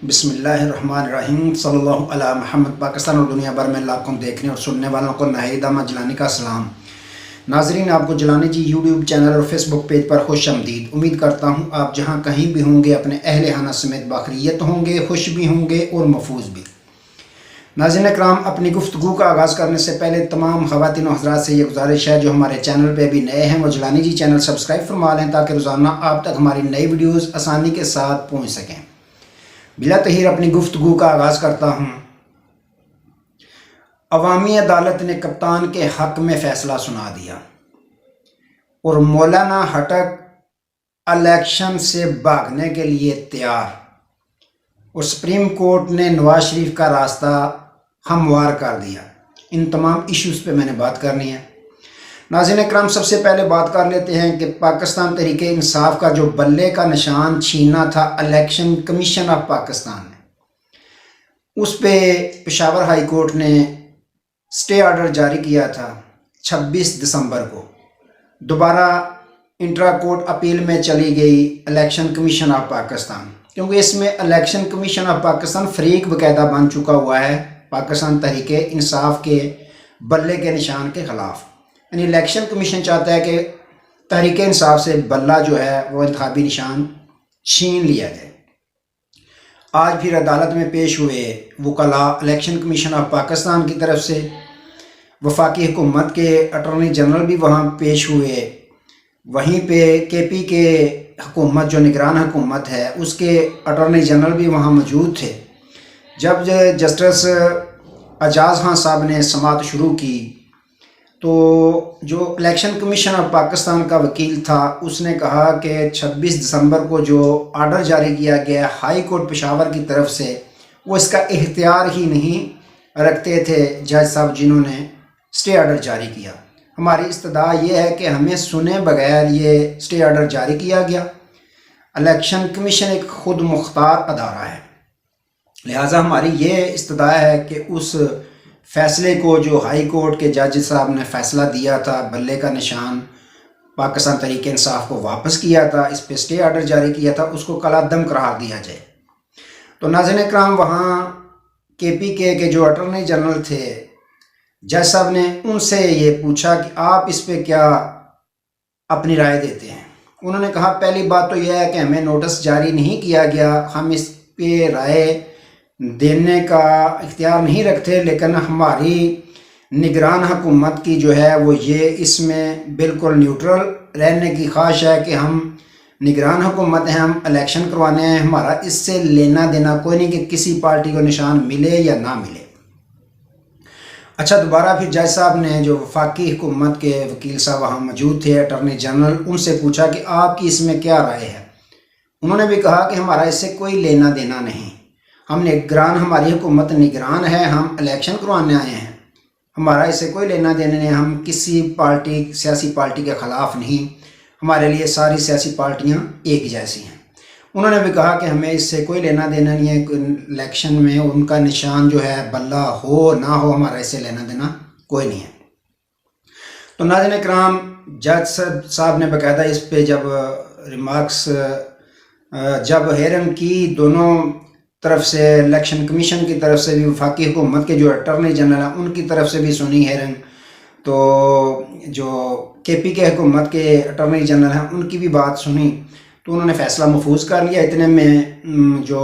بسم اللہ الرحمن الرحیم صلی اللہ علیہ محمد۔ پاکستان اور دنیا بھر میں لاکھوں دیکھنے اور سننے والوں کو ناہید احمد جیلانی کا سلام۔ ناظرین، آپ کو جیلانی جی یوٹیوب چینل اور فیس بک پیج پر خوش آمدید۔ امید کرتا ہوں آپ جہاں کہیں بھی ہوں گے اپنے اہل خانہ سمیت باخیریت ہوں گے، خوش بھی ہوں گے اور محفوظ بھی۔ ناظرین اکرام، اپنی گفتگو کا آغاز کرنے سے پہلے تمام خواتین و حضرات سے یہ گزارش ہے جو ہمارے چینل پہ بھی نئے ہیں وہ جیلانی جی چینل سبسکرائب فرما لیں تاکہ روزانہ آپ تک ہماری نئی ویڈیوز آسانی کے ساتھ پہنچ سکیں۔ بلا تاخیر اپنی گفتگو کا آغاز کرتا ہوں۔ عوامی عدالت نے کپتان کے حق میں فیصلہ سنا دیا اور مولانا ہٹک الیکشن سے بھاگنے کے لیے تیار، اور سپریم کورٹ نے نواز شریف کا راستہ ہموار کر دیا۔ ان تمام ایشوز پہ میں نے بات کرنی ہے۔ ناظرین اکرام، سب سے پہلے بات کر لیتے ہیں کہ پاکستان تحریک انصاف کا جو بلے کا نشان چھیننا تھا الیکشن کمیشن آف پاکستان نے، اس پہ پشاور ہائی کورٹ نے سٹے آرڈر جاری کیا تھا 26 دسمبر کو۔ دوبارہ انٹرا کورٹ اپیل میں چلی گئی الیکشن کمیشن آف پاکستان، کیونکہ اس میں الیکشن کمیشن آف پاکستان فریق باقاعدہ بن چکا ہوا ہے پاکستان تحریک انصاف کے بلے کے نشان کے خلاف۔ یعنی الیکشن کمیشن چاہتا ہے کہ تحریک انصاف سے بلہ جو ہے وہ انتخابی نشان چھین لیا جائے۔ آج پھر عدالت میں پیش ہوئے وکلاء الیکشن کمیشن آف پاکستان کی طرف سے، وفاقی حکومت کے اٹارنی جنرل بھی وہاں پیش ہوئے، وہیں پہ کے پی کے حکومت جو نگران حکومت ہے اس کے اٹارنی جنرل بھی وہاں موجود تھے۔ جب جسٹس اعجاز خان صاحب نے سماعت شروع کی تو جو الیکشن کمیشن آف پاکستان کا وکیل تھا اس نے کہا کہ 26 دسمبر کو جو آرڈر جاری کیا گیا ہائی کورٹ پشاور کی طرف سے، وہ اس کا اختیار ہی نہیں رکھتے تھے جج صاحب جنہوں نے سٹے آرڈر جاری کیا۔ ہماری استدعا یہ ہے کہ ہمیں سنے بغیر یہ سٹے آرڈر جاری کیا گیا۔ الیکشن کمیشن ایک خود مختار ادارہ ہے، لہٰذا ہماری یہ استدعا ہے کہ اس فیصلے کو جو ہائی کورٹ کے جج صاحب نے فیصلہ دیا تھا بلے کا نشان پاکستان تحریک انصاف کو واپس کیا تھا، اس پہ سٹے آرڈر جاری کیا تھا، اس کو کالعدم قرار دیا جائے۔ تو ناظرین اکرام، وہاں کے پی کے جو اٹارنی جنرل تھے جج صاحب نے ان سے یہ پوچھا کہ آپ اس پہ کیا اپنی رائے دیتے ہیں۔ انہوں نے کہا پہلی بات تو یہ ہے کہ ہمیں نوٹس جاری نہیں کیا گیا، ہم اس پہ رائے دینے کا اختیار نہیں رکھتے، لیکن ہماری نگران حکومت کی جو ہے وہ یہ اس میں بالکل نیوٹرل رہنے کی خواہش ہے کہ ہم نگران حکومت ہیں، ہم الیکشن کروانے ہیں، ہمارا اس سے لینا دینا کوئی نہیں کہ کسی پارٹی کو نشان ملے یا نہ ملے۔ اچھا، دوبارہ پھر جج صاحب نے جو وفاقی حکومت کے وکیل صاحب وہاں موجود تھے اٹارنی جنرل، ان سے پوچھا کہ آپ کی اس میں کیا رائے ہے۔ انہوں نے بھی کہا کہ ہمارا اس سے کوئی لینا دینا نہیں، ہم نگران، ہماری حکومت نگران ہے، ہم الیکشن کروانے آئے ہیں، ہمارا اس سے کوئی لینا دینا نہیں، ہم کسی پارٹی سیاسی پارٹی کے خلاف نہیں، ہمارے لیے ساری سیاسی پارٹیاں ایک جیسی ہیں۔ انہوں نے بھی کہا کہ ہمیں اس سے کوئی لینا دینا نہیں ہے، الیکشن میں ان کا نشان جو ہے بلہ ہو نہ ہو، ہمارا اس سے لینا دینا کوئی نہیں ہے۔ تو ناظرین اکرام، جج صاحب نے باقاعدہ اس پہ جب ریمارکس جب ہیئرنگ کی، دونوں طرف سے الیکشن کمیشن کی طرف سے بھی، وفاقی حکومت کے جو اٹارنی جنرل ہیں ان کی طرف سے بھی سنی ہیئرنگ، تو جو کے پی کے حکومت کے اٹارنی جنرل ہیں ان کی بھی بات سنی، تو انہوں نے فیصلہ محفوظ کر لیا۔ اتنے میں جو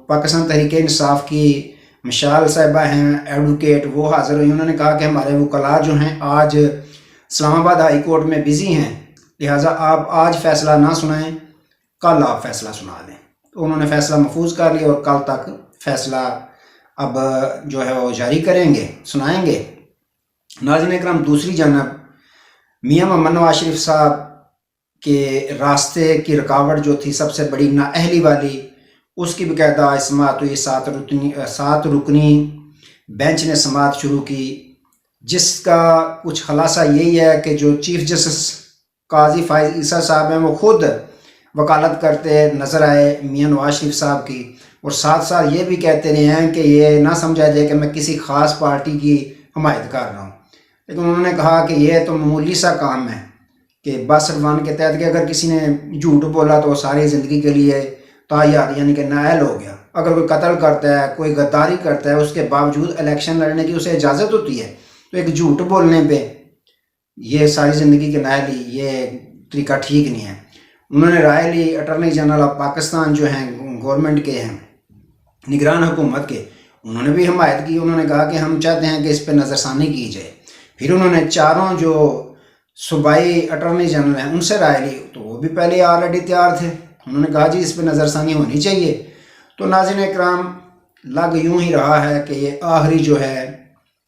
پاکستان تحریک انصاف کی مشال صاحبہ ہیں ایڈوکیٹ، وہ حاضر ہوئی۔ انہوں نے کہا کہ ہمارے وکلاء جو ہیں آج اسلام آباد ہائی کورٹ میں بزی ہیں، لہٰذا آپ آج فیصلہ نہ سنائیں، کل آپ فیصلہ سنا دیں۔ تو انہوں نے فیصلہ محفوظ کر لیا اور کل تک فیصلہ اب جو ہے وہ جاری کریں گے، سنائیں گے۔ ناظرین اکرام، دوسری جانب میاں محمد نواز شریف صاحب کے راستے کی رکاوٹ جو تھی سب سے بڑی نااہلی والی، اس کی باقاعدہ سماعت ہوئی، 7 رکنی بینچ نے سماعت شروع کی، جس کا کچھ خلاصہ یہی ہے کہ جو چیف جسٹس قاضی فائز عیسیٰ صاحب ہیں وہ خود وکالت کرتے نظر آئے میاں نواز شریف صاحب کی، اور ساتھ ساتھ یہ بھی کہتے رہے ہیں کہ یہ نہ سمجھا جائے کہ میں کسی خاص پارٹی کی حمایت کر رہا ہوں، لیکن انہوں نے کہا کہ یہ تو معمولی سا کام ہے کہ 62 کے تحت کہ اگر کسی نے جھوٹ بولا تو ساری زندگی کے لیے تایار یعنی کہ نااہل ہو گیا. اگر کوئی قتل کرتا ہے، کوئی غداری کرتا ہے، اس کے باوجود الیکشن لڑنے کی اسے اجازت ہوتی ہے، تو ایک جھوٹ بولنے پہ یہ ساری زندگی کے نااہلی، یہ طریقہ ٹھیک نہیں ہے. انہوں نے رائے لی. اٹارنی جنرل آف پاکستان جو ہیں گورنمنٹ کے ہیں، نگران حکومت کے، انہوں نے بھی حمایت کی. انہوں نے کہا کہ ہم چاہتے ہیں کہ اس پہ نظر ثانی کی جائے. پھر انہوں نے چاروں جو صوبائی اٹارنی جنرل ہیں ان سے رائے لی، تو وہ بھی پہلے آلریڈی تیار تھے. انہوں نے کہا جی اس پہ نظر ثانی ہونی چاہیے. تو ناظرین اکرام، لگ یوں ہی رہا ہے کہ یہ آخری جو ہے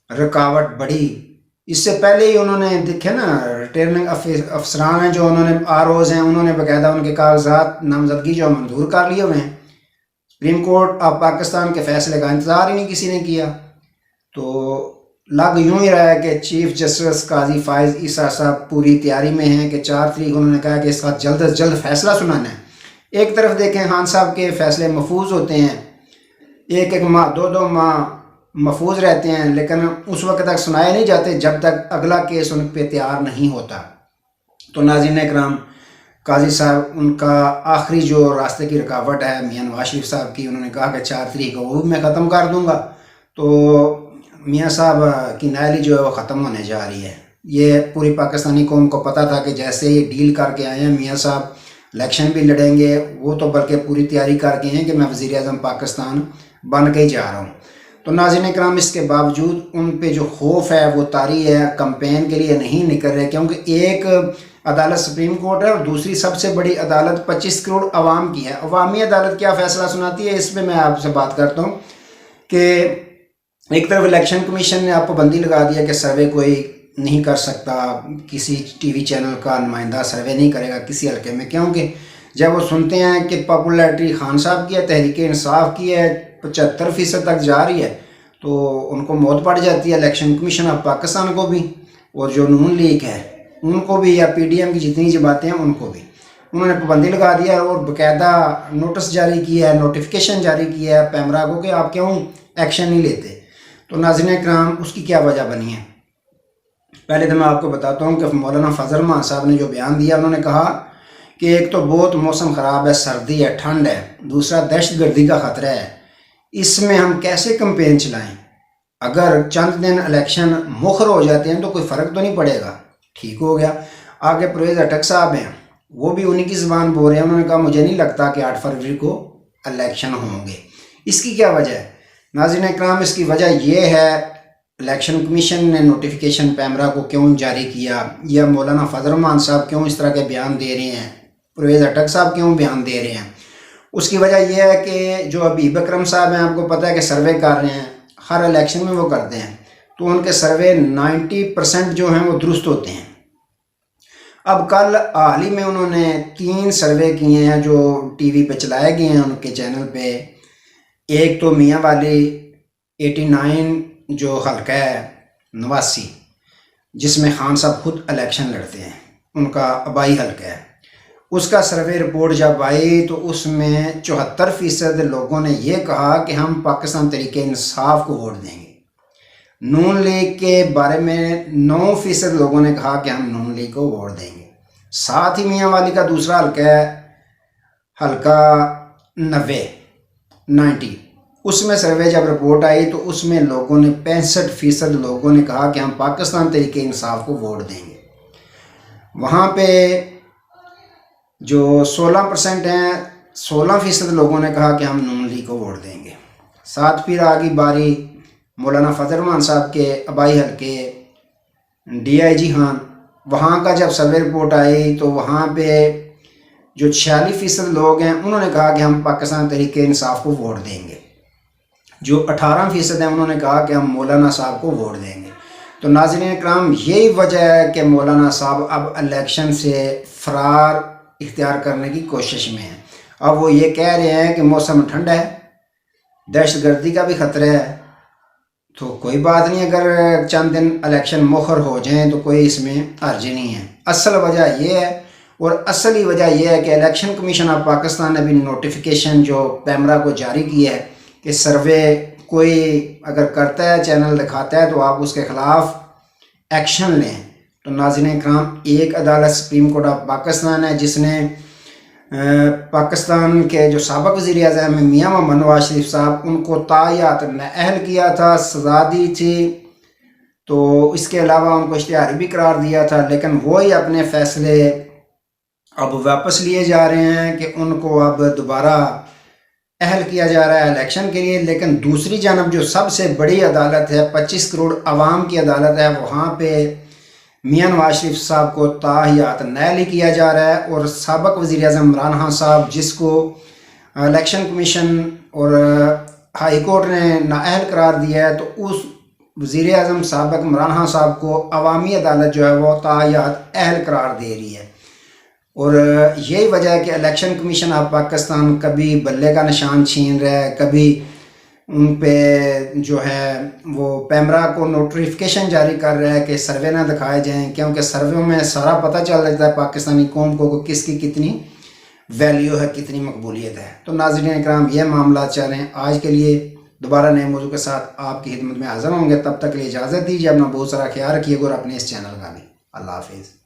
رکاوٹ بڑھی. اس سے پہلے ہی انہوں نے دیکھے نا، ریٹرننگ افسران ہیں جو انہوں نے ROs ہیں، انہوں نے باقاعدہ ان کے کاغذات نامزدگی جو منظور کر لیے ہوئے ہیں. سپریم کورٹ آف پاکستان کے فیصلے کا انتظار ہی نہیں کسی نے کیا. تو لگ یوں ہی رہا ہے کہ چیف جسٹس قاضی فائز عیسیٰ صاحب پوری تیاری میں ہیں کہ 4 تاریخ انہوں نے کہا کہ اس کا جلد از جلد فیصلہ سنانا ہے. ایک طرف دیکھیں خان صاحب کے فیصلے محفوظ ہوتے ہیں، 1 ماہ 2 ماہ محفوظ رہتے ہیں، لیکن اس وقت تک سنائے نہیں جاتے جب تک اگلا کیس ان پہ تیار نہیں ہوتا. تو ناظرین اکرام، قاضی صاحب ان کا آخری جو راستے کی رکاوٹ ہے میاں نواز شریف صاحب کی، انہوں نے کہا کہ 4 تاریخ کو وہ بھی میں ختم کر دوں گا. تو میاں صاحب کی نااہلی جو ہے وہ ختم ہونے جا رہی ہے. یہ پوری پاکستانی قوم کو پتہ تھا کہ جیسے یہ ڈیل کر کے آئے ہیں میاں صاحب الیکشن بھی لڑیں گے. وہ تو بلکہ پوری تیاری کر کے ہیں کہ میں وزیر اعظم پاکستان بن کے ہی جا رہا ہوں. تو ناظرین اکرام، اس کے باوجود ان پہ جو خوف ہے وہ طاری ہے. کمپین کے لیے نہیں نکل رہے، کیونکہ ایک عدالت سپریم کورٹ ہے اور دوسری سب سے بڑی عدالت 25 کروڑ عوام کی ہے. عوامی عدالت کیا فیصلہ سناتی ہے، اس پہ میں آپ سے بات کرتا ہوں. کہ ایک طرف الیکشن کمیشن نے آپ پابندی لگا دیا کہ سروے کوئی نہیں کر سکتا، کسی ٹی وی چینل کا نمائندہ سروے نہیں کرے گا کسی حلقے میں، کیونکہ جب وہ سنتے ہیں کہ پاپولیرٹی خان صاحب کی ہے، تحریک انصاف کی ہے، 75% تک جا رہی ہے، تو ان کو موت پڑ جاتی ہے. الیکشن کمیشن آف پاکستان کو بھی، اور جو نون لیگ ہے ان کو بھی، یا PDM کی جتنی جماعتیں ہیں ان کو بھی انہوں نے پابندی لگا دیا اور باقاعدہ نوٹس جاری کیا ہے، نوٹیفیکیشن جاری کیا ہے پیمرا کو کہ آپ کیوں ایکشن نہیں لیتے. تو ناظرین اکرام، اس کی کیا وجہ بنی ہے؟ پہلے تو میں آپ کو بتاتا ہوں کہ مولانا فضل الرحمان صاحب نے جو بیان دیا، انہوں نے کہا کہ ایک تو بہت موسم خراب ہے، سردی ہے، ٹھنڈ ہے، دوسرا دہشت گردی کا خطرہ ہے. اس میں ہم کیسے کمپین چلائیں؟ اگر چند دن الیکشن مؤخر ہو جاتے ہیں تو کوئی فرق تو نہیں پڑے گا. ٹھیک ہو گیا. آگے پرویز اٹک صاحب ہیں، وہ بھی انہی کی زبان بول رہے ہیں. انہوں نے کہا مجھے نہیں لگتا کہ 8 فروری کو الیکشن ہوں گے. اس کی کیا وجہ ہے ناظرین اکرام؟ اس کی وجہ یہ ہے، الیکشن کمیشن نے نوٹیفیکیشن پیمرا کو کیوں جاری کیا، یا مولانا فضل الرحمان صاحب کیوں اس طرح کے بیان دے رہے ہیں، پرویز اٹک صاحب کیوں بیان دے رہے ہیں؟ اس کی وجہ یہ ہے کہ جو حبیب اکرم صاحب ہیں، آپ کو پتہ ہے کہ سروے کر رہے ہیں، ہر الیکشن میں وہ کرتے ہیں، تو ان کے سروے 90% جو ہیں وہ درست ہوتے ہیں. اب کل حال ہی میں انہوں نے 3 سروے کیے ہیں جو ٹی وی پہ چلائے گئے ہیں ان کے چینل پہ. ایک تو میاں والی 89 جو حلقہ ہے 89، جس میں خان صاحب خود الیکشن لڑتے ہیں، ان کا آبائی حلقہ ہے. اس کا سروے رپورٹ جب آئی تو اس میں 74% لوگوں نے یہ کہا کہ ہم پاکستان تحریک انصاف کو ووٹ دیں گے. نون لیگ کے بارے میں 9% لوگوں نے کہا کہ ہم نون لیگ کو ووٹ دیں گے. ساتھ ہی میاں والی کا دوسرا حلقہ ہے حلقہ 90، اس میں سروے جب رپورٹ آئی تو اس میں لوگوں نے 65% لوگوں نے کہا کہ ہم پاکستان تحریک انصاف کو ووٹ دیں گے. وہاں پہ جو 16% ہیں، 16% لوگوں نے کہا کہ ہم نون لیگ کو ووٹ دیں گے. ساتھ پھر آگی باری مولانا فضل الرحمان صاحب کے آبائی حلقے DIG خان، وہاں کا جب سروے رپورٹ آئی تو وہاں پہ جو 46% لوگ ہیں انہوں نے کہا کہ ہم پاکستان تحریک انصاف کو ووٹ دیں گے. جو 18% ہیں انہوں نے کہا کہ ہم مولانا صاحب کو ووٹ دیں گے. تو ناظرین اکرام، یہی وجہ ہے کہ مولانا صاحب اب الیکشن سے فرار اختیار کرنے کی کوشش میں ہیں. اب وہ یہ کہہ رہے ہیں کہ موسم ٹھنڈ ہے، دہشت گردی کا بھی خطرہ ہے، تو کوئی بات نہیں، اگر چند دن الیکشن مؤخر ہو جائیں تو کوئی اس میں حرج نہیں ہے. اصل وجہ یہ ہے، اور اصلی وجہ یہ ہے کہ الیکشن کمیشن آف پاکستان نے بھی نوٹیفیکیشن جو پیمرا کو جاری کی ہے کہ سروے کوئی اگر کرتا ہے، چینل دکھاتا ہے، تو آپ اس کے خلاف ایکشن لیں. تو ناظرین اکرام، ایک عدالت سپریم کورٹ آف پاکستان ہے جس نے پاکستان کے جو سابق وزیر اعظم میاں محمد نواز شریف صاحب، ان کو تاحیات نااہل کیا تھا، سزا دی تھی، تو اس کے علاوہ ان کو اشتہاری بھی قرار دیا تھا، لیکن وہی اپنے فیصلے اب واپس لیے جا رہے ہیں کہ ان کو اب دوبارہ اہل کیا جا رہا ہے الیکشن کے لیے۔ لیکن دوسری جانب جو سب سے بڑی عدالت ہے، 25 کروڑ عوام کی عدالت ہے، وہاں پہ میاں نواز شریف صاحب کو تاحیات نااہل کیا جا رہا ہے، اور سابق وزیر اعظم عمران خان صاحب، جس کو الیکشن کمیشن اور ہائی کورٹ نے نااہل قرار دیا ہے، تو اس وزیر اعظم سابق عمران خان صاحب کو عوامی عدالت جو ہے وہ تاحیات اہل قرار دے رہی ہے۔ اور یہی وجہ ہے کہ الیکشن کمیشن آف پاکستان کبھی بلے کا نشان چھین رہا ہے، کبھی ان پہ جو ہے وہ پیمرا کو نوٹیفیکیشن جاری کر رہا ہے کہ سروے نہ دکھائے جائیں، کیونکہ سروے میں سارا پتہ چل جاتا ہے پاکستانی قوم کو کس کی کتنی ویلیو ہے، کتنی مقبولیت ہے۔ تو ناظرین اکرام، یہ معاملات چل رہے ہیں۔ آج کے لیے دوبارہ نئے موضوع کے ساتھ آپ کی خدمت میں حاضر ہوں گے، تب تک کے لیے اجازت دیجیے، اپنا بہت سارا خیال رکھیے گا اور اپنے اس چینل کا بھی۔ اللہ حافظ۔